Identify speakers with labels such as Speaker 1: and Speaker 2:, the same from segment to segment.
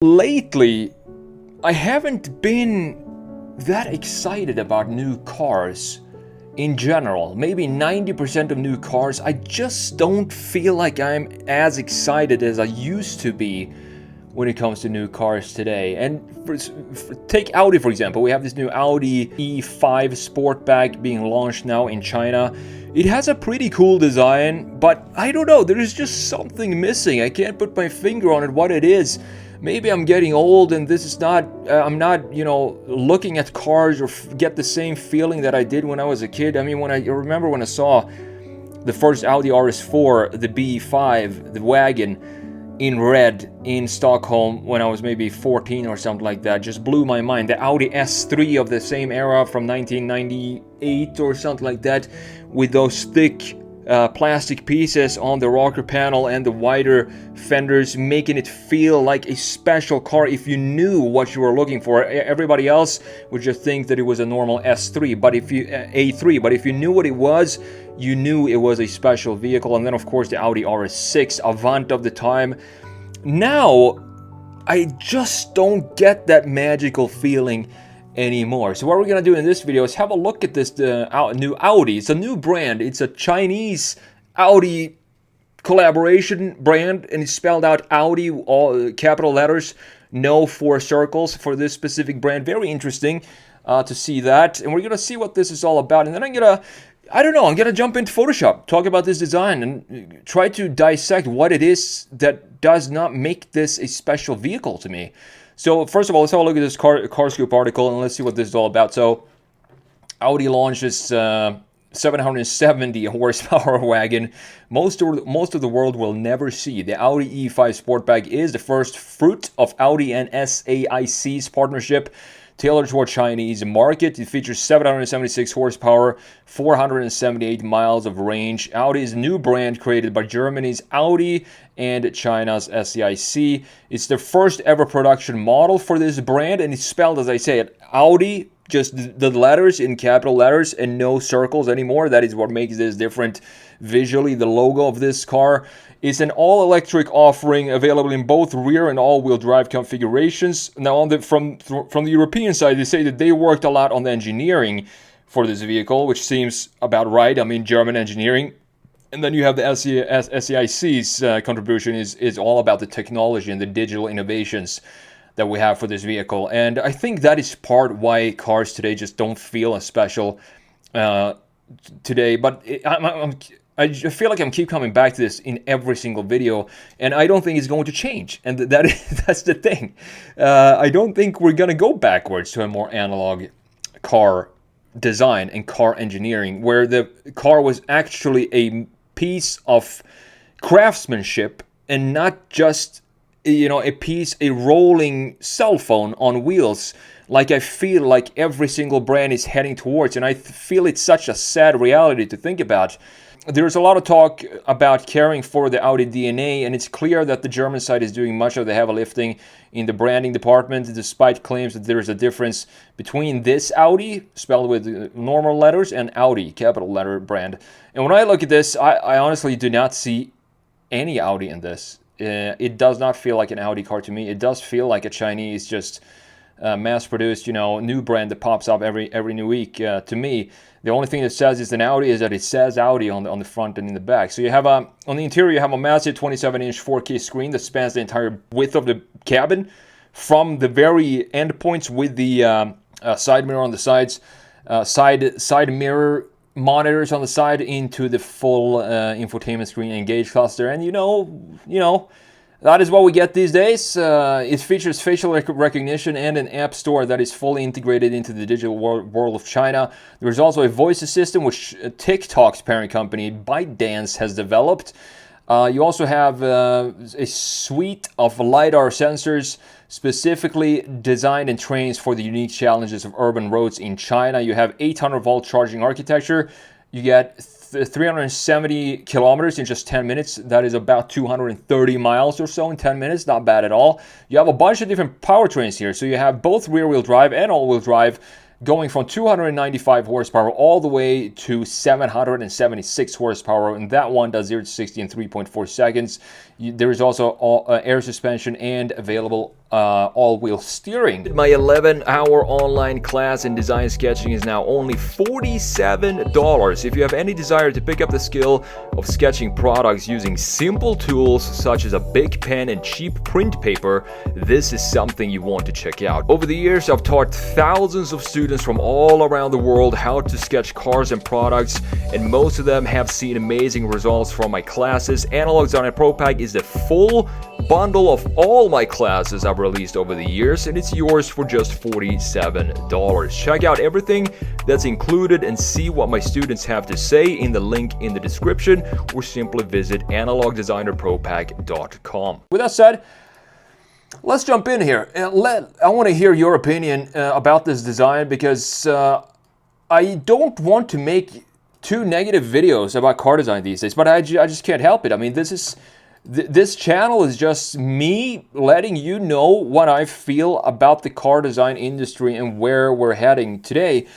Speaker 1: Lately, I haven't been that excited about new cars in general. Maybe 90% of new cars, I just don't feel like I'm as excited as I used to be when it comes to new cars today. And take Audi for example. We have this new Audi E5 Sportback being launched now in China. It has a pretty cool design, but I don't know, there is just something missing. I can't put my finger on it what it is. Maybe I'm getting old and this is not, I'm not, looking at cars or get the same feeling that I did when I was a kid. I mean, I remember when I saw the first Audi RS4, the B5, the wagon, in red in Stockholm when I was maybe 14 or something like that. Just blew my mind. The Audi S3 of the same era from 1998 or something like that, with those thick plastic pieces on the rocker panel and the wider fenders, making it feel like a special car if you knew what you were looking for. Everybody else would just think that it was a normal S3, but if you A3, but if you knew what it was, you knew it was a special vehicle. And then of course the Audi RS6 Avant of the time. Now I just don't get that magical feeling anymore. So what we're gonna do in this video is have a look at this new Audi. It's a new brand. It's a Chinese Audi collaboration brand, and it's spelled out Audi, all capital letters, no four circles for this specific brand. Very interesting to see that, and we're gonna see what this is all about. And then I'm gonna jump into Photoshop, talk about this design, and try to dissect what it is that does not make this a special vehicle to me. So first of all, let's have a look at this Car Scoop article and let's see what this is all about. So Audi launches 770 horsepower wagon most of the world will never see. The Audi E5 Sportback is the first fruit of Audi and SAIC's partnership tailored toward Chinese market. It features 776 horsepower, 478 miles of range. Audi is a new brand created by Germany's Audi and China's SAIC. It's the first ever production model for this brand, and it's spelled, as I said, Audi, just the letters in capital letters and no circles anymore. That is what makes this different visually. The logo of this car is an all-electric offering available in both rear and all-wheel drive configurations. Now, from the European side, they say that they worked a lot on the engineering for this vehicle, which seems about right. I mean, German engineering. And then you have the SAIC's contribution is all about the technology and the digital innovations that we have for this vehicle. And I think that is part why cars today just don't feel as special today. But I feel like I'm keep coming back to this in every single video, and I don't think it's going to change. And that's the thing. I don't think we're gonna go backwards to a more analog car design and car engineering, where the car was actually a piece of craftsmanship and not just a rolling cell phone on wheels, like I feel like every single brand is heading towards. And I feel it's such a sad reality to think about. There's a lot of talk about caring for the Audi DNA, and it's clear that the German side is doing much of the heavy lifting in the branding department, despite claims that there is a difference between this Audi, spelled with normal letters, and Audi, capital letter brand. And when I look at this, I honestly do not see any Audi in this. It does not feel like an Audi car to me. It does feel like a Chinese, just mass-produced, new brand that pops up every new week. To me, the only thing that says it's an Audi is that it says Audi on the front and in the back. So you have on the interior, you have a massive 27-inch 4K screen that spans the entire width of the cabin, from the very endpoints with the side mirror on the sides, side mirror monitors on the side, into the full infotainment screen and gauge cluster. And that is what we get these days. It features facial recognition and an app store that is fully integrated into the digital world of China. There's also a voice assistant, which TikTok's parent company, ByteDance, has developed. You also have a suite of LiDAR sensors specifically designed and trained for the unique challenges of urban roads in China. You have 800-volt charging architecture. You get 370 kilometers in just 10 minutes. That is about 230 miles or so in 10 minutes. Not bad at all. You have a bunch of different powertrains here. So you have both rear-wheel drive and all-wheel drive, going from 295 horsepower all the way to 776 horsepower, and that one does 0 to 60 in 3.4 seconds. There is also air suspension and available all-wheel steering. My 11-hour online class in design sketching is now only $47. If you have any desire to pick up the skill of sketching products using simple tools such as a big pen and cheap print paper, this is something you want to check out. Over the years, I've taught thousands of students from all around the world how to sketch cars and products, and most of them have seen amazing results from my classes. Analog Designer Pro Pack is the full bundle of all my classes I've released over the years, and it's yours for just $47. Check out everything that's included and see what my students have to say in the link in the description, or simply visit analogdesignerpropack.com. With that said, let's jump in here. I want to hear your opinion about this design, because I don't want to make too negative videos about car design these days, but I just can't help it. I mean, this channel is just me letting you know what I feel about the car design industry and where we're heading today.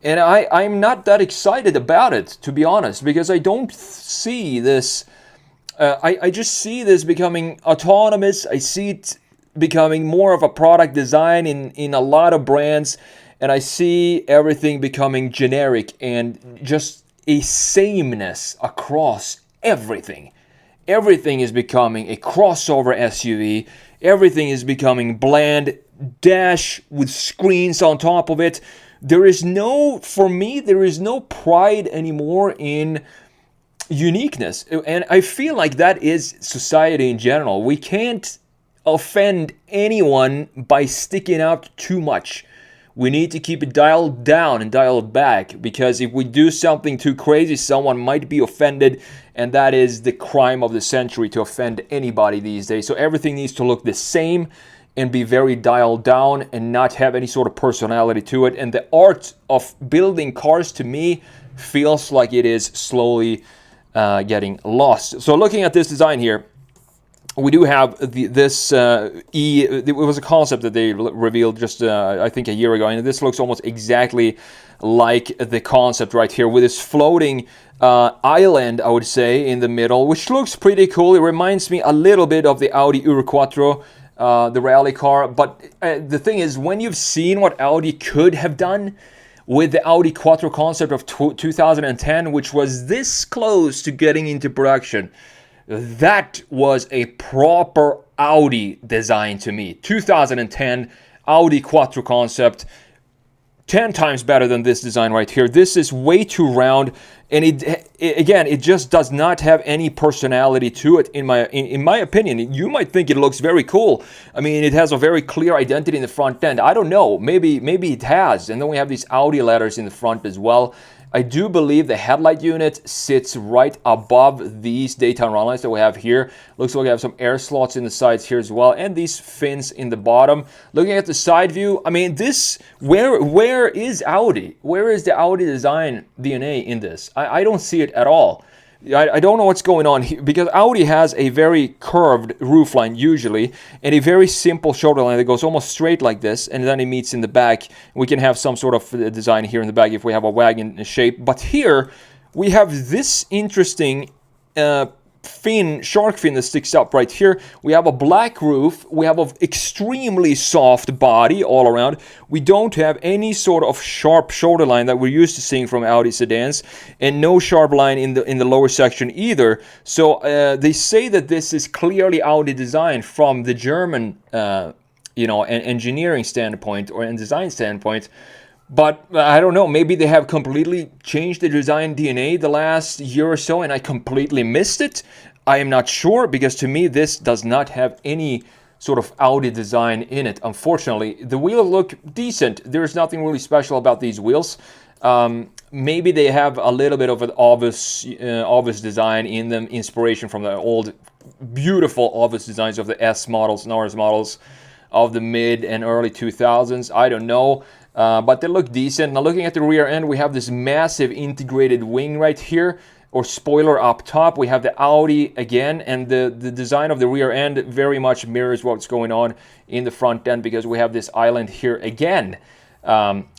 Speaker 1: And I'm not that excited about it, to be honest, because I don't see this. I just see this becoming autonomous. I see it becoming more of a product design in a lot of brands. And I see everything becoming generic and just a sameness across everything. Everything is becoming a crossover SUV. Everything is becoming bland, dash with screens on top of it. For me, there is no pride anymore in uniqueness. And I feel like that is society in general. We can't offend anyone by sticking out too much. We need to keep it dialed down and dialed back, because if we do something too crazy, someone might be offended, and that is the crime of the century, to offend anybody these days. So everything needs to look the same and be very dialed down and not have any sort of personality to it. And the art of building cars, to me, feels like it is slowly getting lost. So looking at this design here, we do have it was a concept that they revealed just I think a year ago, and this looks almost exactly like the concept right here, with this floating island, I would say, in the middle, which looks pretty cool. It reminds me a little bit of the Audi Quattro, the rally car. But the thing is, when you've seen what Audi could have done with the Audi Quattro concept of 2010, which was this close to getting into production, that was a proper Audi design to me. 2010 Audi Quattro concept, 10 times better than this design right here. This is way too round, and it just does not have any personality to it, in my opinion. You might think it looks very cool. I mean, it has a very clear identity in the front end. I don't know, maybe it has. And then we have these Audi letters in the front as well. I do believe the headlight unit sits right above these daytime run lights that we have here. Looks like we have some air slots in the sides here as well, and these fins in the bottom. Looking at the side view, I mean, where is Audi? Where is the Audi design DNA in this? I don't see it at all. I don't know what's going on here, because Audi has a very curved roofline usually, and a very simple shoulder line that goes almost straight like this, and then it meets in the back. We can have some sort of design here in the back if we have a wagon shape. But here we have this interesting shark fin that sticks up right here. We have a black roof. We have an extremely soft body all around. We don't have any sort of sharp shoulder line that we're used to seeing from Audi sedans, and no sharp line in the lower section either. So they say that this is clearly Audi design from the German engineering standpoint or design standpoint. But I don't know, maybe they have completely changed the design DNA the last year or so, and I completely missed it. I am not sure, because to me this does not have any sort of Audi design in it, unfortunately. The wheels look decent. There's nothing really special about these wheels. Maybe they have a little bit of an obvious design in them, inspiration from the old beautiful obvious designs of the S models and RS models of the mid and early 2000s. I don't know. But they look decent. Now looking at the rear end, we have this massive integrated wing right here, or spoiler up top. We have the Audi again, and the design of the rear end very much mirrors what's going on in the front end, because we have this island here again.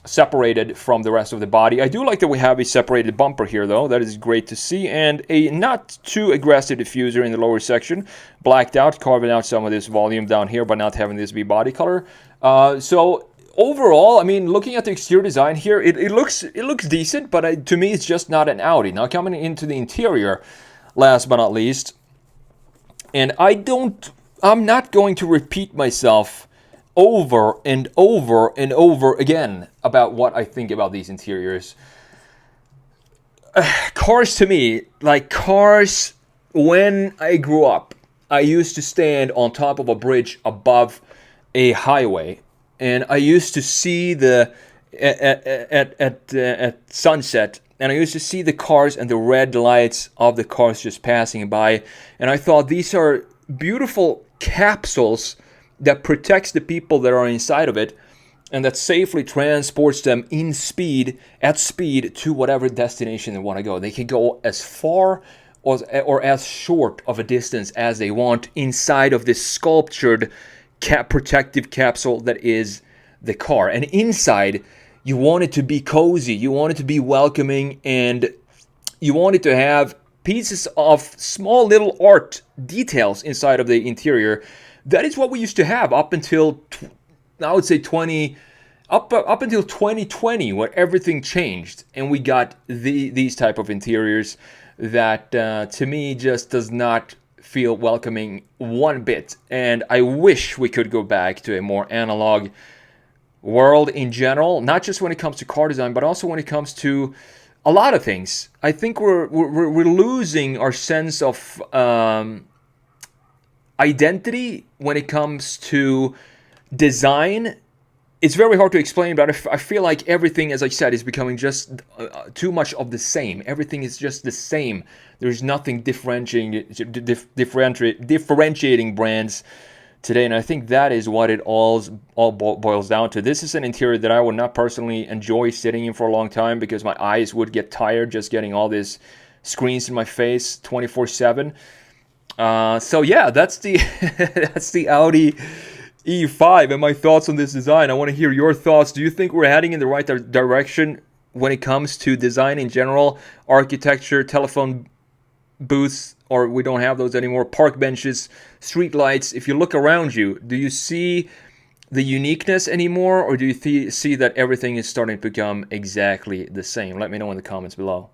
Speaker 1: separated from the rest of the body. I do like that we have a separated bumper here, though. That is great to see. And a not too aggressive diffuser in the lower section. Blacked out, carving out some of this volume down here, but not having this be body color. So overall, I mean, looking at the exterior design here, it looks decent, but to me, it's just not an Audi. Now, coming into the interior, last but not least, and I'm not going to repeat myself over and over and over again about what I think about these interiors. Cars, to me, like cars, when I grew up, I used to stand on top of a bridge above a highway, and I used to see at sunset, and I used to see the cars and the red lights of the cars just passing by, and I thought these are beautiful capsules that protects the people that are inside of it, and that safely transports them at speed to whatever destination they want to go. They can go as far or as short of a distance as they want inside of this sculptured protective capsule that is the car. And inside, you want it to be cozy, you want it to be welcoming, and you want it to have pieces of small little art details inside of the interior. That is what we used to have up until, I would say, up until 2020, where everything changed, and we got these type of interiors that, to me, just does not feel welcoming one bit. And I wish we could go back to a more analog world in general, not just when it comes to car design, but also when it comes to a lot of things. I think we're losing our sense of identity when it comes to design. It's very hard to explain, but I feel like everything, as I said, is becoming just too much of the same. Everything is just the same. There's nothing differentiating brands today, and I think that is what it all boils down to. This is an interior that I would not personally enjoy sitting in for a long time, because my eyes would get tired just getting all these screens in my face 24/7. So yeah, that's the that's the Audi E5 and my thoughts on this design. I want to hear your thoughts. Do you think we're heading in the right direction when it comes to design in general, architecture, telephone booths, or we don't have those anymore, park benches, street lights? If you look around you, do you see the uniqueness anymore, or do you see that everything is starting to become exactly the same? Let me know in the comments below.